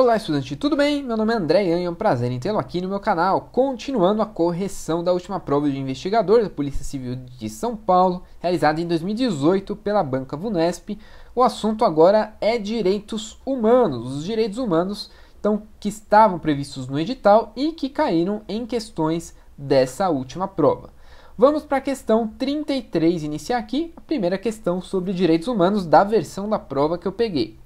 Olá, estudante, tudo bem? Meu nome é André e é um prazer em tê-lo aqui no meu canal. Continuando a correção da última prova de investigador da Polícia Civil de São Paulo, realizada em 2018 pela Banca VUNESP. O assunto agora é direitos humanos, os direitos humanos que estavam previstos no edital e que caíram em questões dessa última prova. Vamos para a questão 33, iniciar aqui a primeira questão sobre direitos humanos da versão da prova que eu peguei.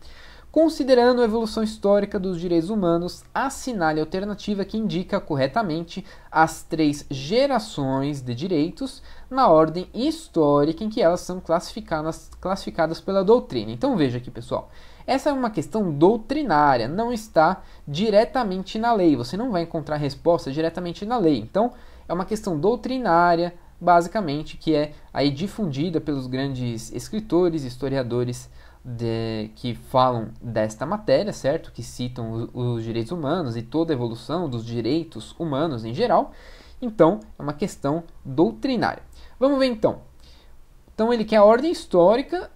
Considerando a evolução histórica dos direitos humanos, assinale a alternativa que indica corretamente as 3 gerações de direitos na ordem histórica em que elas são classificadas pela doutrina. Então veja aqui, pessoal, essa é uma questão doutrinária, não está diretamente na lei, você não vai encontrar resposta diretamente na lei. Então é uma questão doutrinária, basicamente, que é aí difundida pelos grandes escritores, historiadores que falam desta matéria, certo? Que citam os direitos humanos e toda a evolução dos direitos humanos em geral. Então, é uma questão doutrinária. Vamos ver então. Então, ele quer a ordem histórica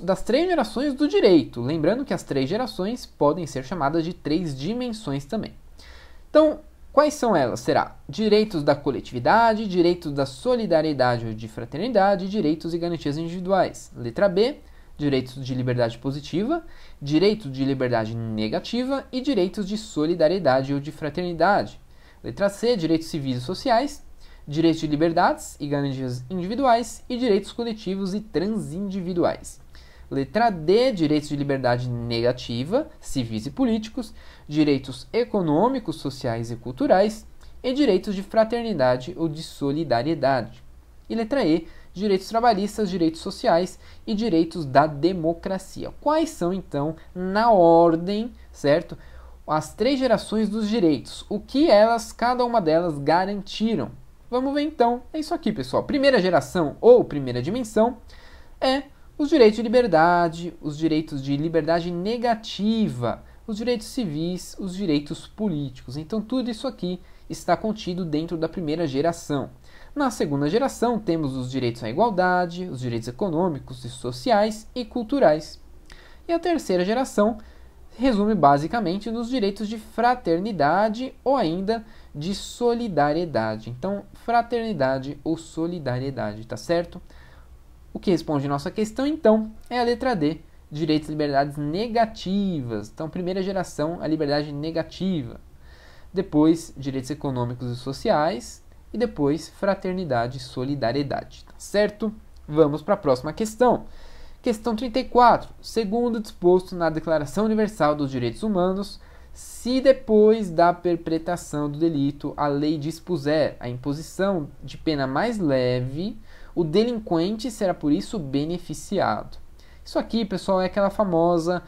das 3 gerações do direito. Lembrando que as 3 gerações podem ser chamadas de 3 dimensões também. Então, quais são elas? Será direitos da coletividade, direitos da solidariedade ou de fraternidade, direitos e garantias individuais. Letra B, direitos de liberdade positiva, direitos de liberdade negativa e direitos de solidariedade ou de fraternidade. Letra C, direitos civis e sociais, direitos de liberdades e garantias individuais e direitos coletivos e transindividuais. Letra D, direitos de liberdade negativa, civis e políticos, direitos econômicos, sociais e culturais e direitos de fraternidade ou de solidariedade. E letra E, direitos trabalhistas, direitos sociais e direitos da democracia. Quais são, então, na ordem, certo? As 3 gerações dos direitos. O que cada uma delas garantiram? Vamos ver, então. É isso aqui, pessoal. Primeira geração ou primeira dimensão é os direitos de liberdade, os direitos de liberdade negativa, os direitos civis, os direitos políticos. Então, tudo isso aqui está contido dentro da primeira geração. Na segunda geração, temos os direitos à igualdade, os direitos econômicos, e sociais e culturais. E a terceira geração resume basicamente nos direitos de fraternidade ou ainda de solidariedade. Então, fraternidade ou solidariedade, tá certo? O que responde nossa questão, então, é a letra D, direitos e liberdades negativas. Então, primeira geração, a liberdade negativa. Depois, direitos econômicos e sociais. E depois, fraternidade e solidariedade, tá certo? Vamos para a próxima questão. Questão 34. Segundo disposto na Declaração Universal dos Direitos Humanos, se depois da perpetração do delito a lei dispuser a imposição de pena mais leve, o delinquente será por isso beneficiado. Isso aqui, pessoal, é aquela famosa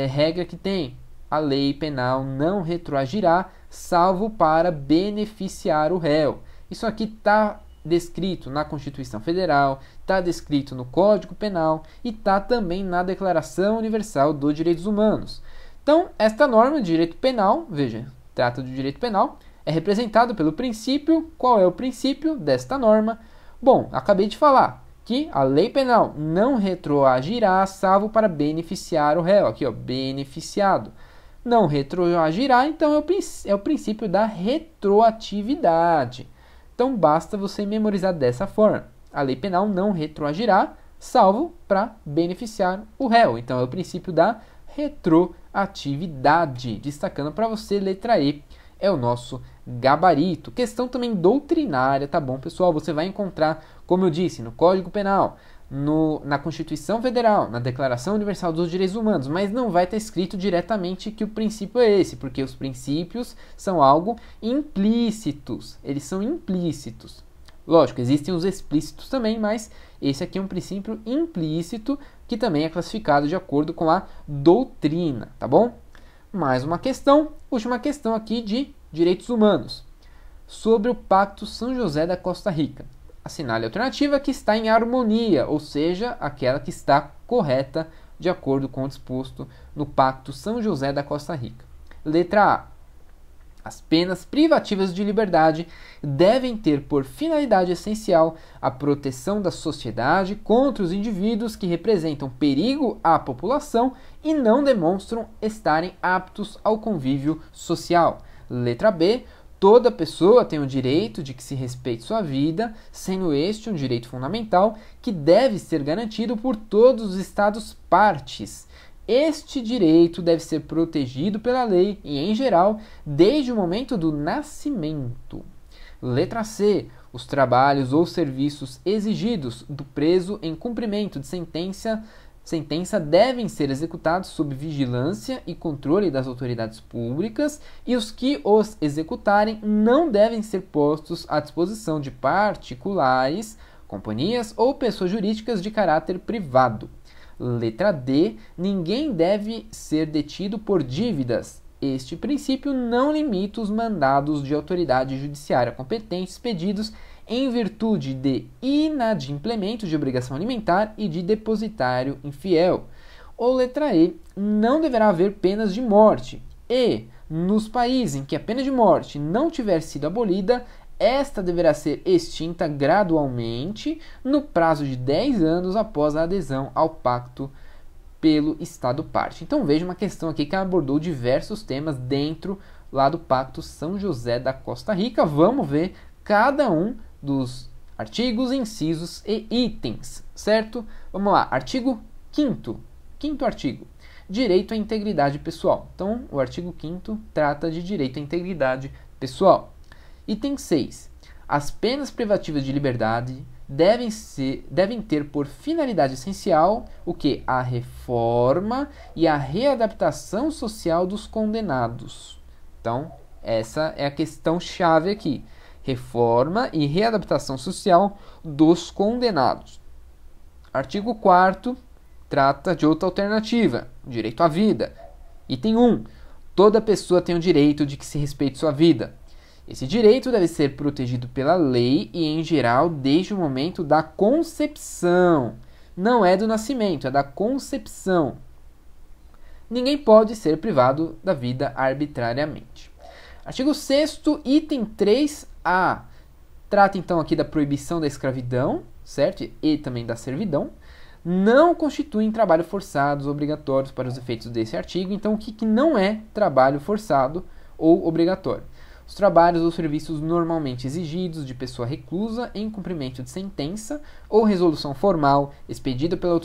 regra que tem. A lei penal não retroagirá, salvo para beneficiar o réu. Isso aqui está descrito na Constituição Federal, está descrito no Código Penal e está também na Declaração Universal dos Direitos Humanos. Então, esta norma de direito penal, veja, trata de direito penal, é representada pelo princípio. Qual é o princípio desta norma? Bom, acabei de falar que a lei penal não retroagirá, salvo para beneficiar o réu. Aqui, ó, beneficiado. Não retroagirá, então é o princípio da retroatividade. Então, basta você memorizar dessa forma. A lei penal não retroagirá, salvo para beneficiar o réu. Então, é o princípio da retroatividade. Destacando para você, letra E é o nosso gabarito. Questão também doutrinária, tá bom, pessoal? Você vai encontrar, como eu disse, no Código Penal, na Constituição Federal, na Declaração Universal dos Direitos Humanos, mas não vai estar escrito diretamente que o princípio é esse, porque os princípios são algo implícitos, eles são implícitos. Lógico, existem os explícitos também, mas esse aqui é um princípio implícito que também é classificado de acordo com a doutrina, tá bom? Mais uma questão, última questão aqui de direitos humanos, sobre o Pacto São José da Costa Rica. Assinale a alternativa que está em harmonia, ou seja, aquela que está correta de acordo com o disposto no Pacto São José da Costa Rica. Letra A. As penas privativas de liberdade devem ter por finalidade essencial a proteção da sociedade contra os indivíduos que representam perigo à população e não demonstram estarem aptos ao convívio social. Letra B. Toda pessoa tem o direito de que se respeite sua vida, sendo este um direito fundamental que deve ser garantido por todos os Estados partes. Este direito deve ser protegido pela lei e, em geral, desde o momento do nascimento. Letra C. Os trabalhos ou serviços exigidos do preso em cumprimento de sentença devem ser executados sob vigilância e controle das autoridades públicas e os que os executarem não devem ser postos à disposição de particulares, companhias ou pessoas jurídicas de caráter privado. Letra D. Ninguém deve ser detido por dívidas. Este princípio não limita os mandados de autoridade judiciária competente expedidos em virtude de inadimplemento de obrigação alimentar e de depositário infiel. Ou letra E. Não deverá haver penas de morte. E, nos países em que a pena de morte não tiver sido abolida, esta deverá ser extinta gradualmente no prazo de 10 anos após a adesão ao pacto pelo Estado parte. Então veja uma questão aqui que abordou diversos temas dentro lá do Pacto São José da Costa Rica. Vamos ver cada um dos artigos, incisos e itens, certo? Vamos lá, artigo 5º. Quinto artigo, direito à integridade pessoal. Então, o artigo 5º trata de direito à integridade pessoal. Item 6. As penas privativas de liberdade devem ter por finalidade essencial o que? A reforma e a readaptação social dos condenados. Então, essa é a questão chave aqui. Reforma e readaptação social dos condenados. Artigo 4º trata de outra alternativa, direito à vida. Item 1. Toda pessoa tem o direito de que se respeite sua vida. Esse direito deve ser protegido pela lei e, em geral, desde o momento da concepção. Não é do nascimento, é da concepção. Ninguém pode ser privado da vida arbitrariamente. Artigo 6º, item 3A. Trata, então, aqui da proibição da escravidão, certo? E também da servidão. Não constituem trabalho forçados obrigatórios para os efeitos desse artigo. Então, o que não é trabalho forçado ou obrigatório? Os trabalhos ou serviços normalmente exigidos de pessoa reclusa em cumprimento de sentença ou resolução formal expedida pela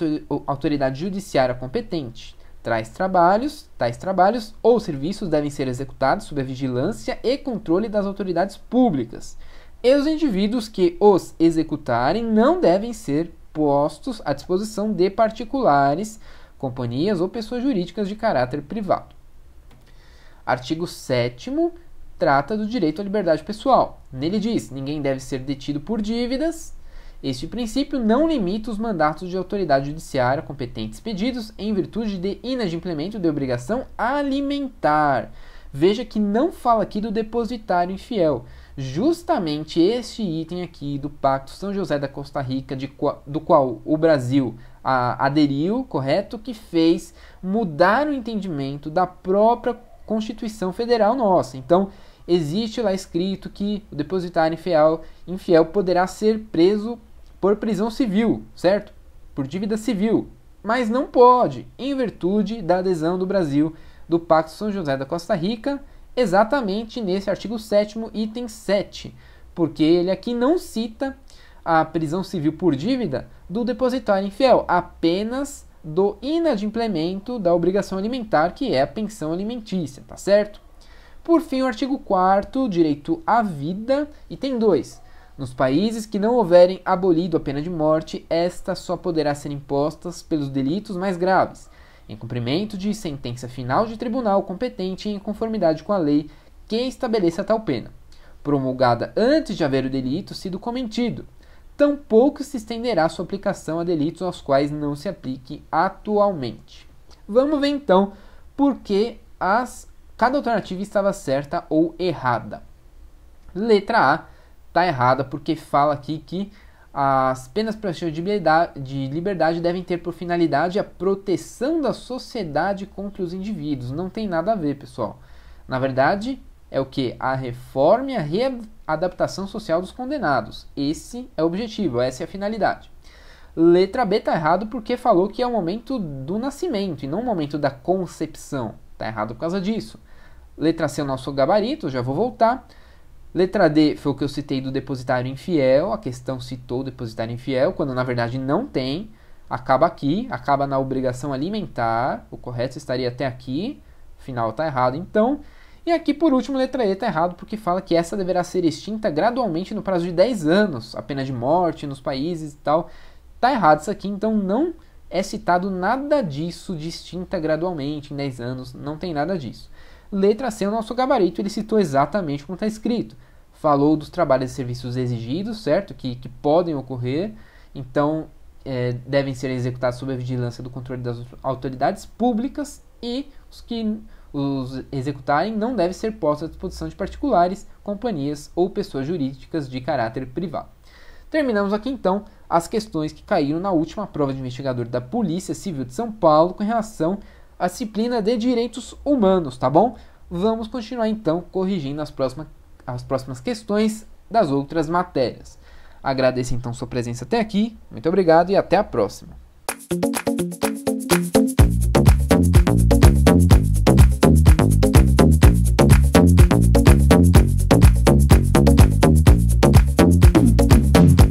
autoridade judiciária competente. Tais trabalhos ou serviços devem ser executados sob a vigilância e controle das autoridades públicas. E os indivíduos que os executarem não devem ser postos à disposição de particulares, companhias ou pessoas jurídicas de caráter privado. Artigo 7º trata do direito à liberdade pessoal. Nele diz: ninguém deve ser detido por dívidas. Este princípio não limita os mandatos de autoridade judiciária competentes pedidos em virtude de inadimplemento de obrigação alimentar. Veja que não fala aqui do depositário infiel. Justamente este item aqui do Pacto São José da Costa Rica, do qual o Brasil aderiu, correto? Que fez mudar o entendimento da própria Constituição Federal nossa. Então, existe lá escrito que o depositário infiel poderá ser preso por prisão civil, certo? Por dívida civil. Mas não pode, em virtude da adesão do Brasil do Pacto São José da Costa Rica, exatamente nesse artigo 7º, item 7, porque ele aqui não cita a prisão civil por dívida do depositário infiel, apenas do inadimplemento da obrigação alimentar, que é a pensão alimentícia, tá certo? Por fim, o artigo 4º, direito à vida, item 2. Nos países que não houverem abolido a pena de morte, esta só poderá ser imposta pelos delitos mais graves, em cumprimento de sentença final de tribunal competente e em conformidade com a lei que estabeleça tal pena, promulgada antes de haver o delito sido cometido. Tampouco se estenderá sua aplicação a delitos aos quais não se aplique atualmente. Vamos ver então por que cada alternativa estava certa ou errada. Letra A está errada porque fala aqui que as penas privativas de liberdade devem ter por finalidade a proteção da sociedade contra os indivíduos. Não tem nada a ver, pessoal. Na verdade, é o que? A reforma e a readaptação social dos condenados. Esse é o objetivo, essa é a finalidade. Letra B tá errado porque falou que é o momento do nascimento e não o momento da concepção. Tá errado por causa disso. Letra C é o nosso gabarito, já vou voltar. Letra D foi o que eu citei do depositário infiel. A questão citou o depositário infiel, quando na verdade não tem. Acaba aqui, acaba na obrigação alimentar. O correto estaria até aqui. Final tá errado, então. E aqui, por último, letra E tá errado porque fala que essa deverá ser extinta gradualmente no prazo de 10 anos. A pena de morte nos países e tal. Tá errado isso aqui, então não é citado nada disso de extinta gradualmente em 10 anos. Não tem nada disso. Letra C, o nosso gabarito, ele citou exatamente como está escrito. Falou dos trabalhos e serviços exigidos, certo? Que podem ocorrer. Então, devem ser executados sob a vigilância do controle das autoridades públicas e os que os executarem não devem ser postos à disposição de particulares, companhias ou pessoas jurídicas de caráter privado. Terminamos aqui então as questões que caíram na última prova de investigador da Polícia Civil de São Paulo com relação à disciplina de Direitos Humanos, tá bom? Vamos continuar então corrigindo as próximas questões das outras matérias. Agradeço então sua presença até aqui, muito obrigado e até a próxima.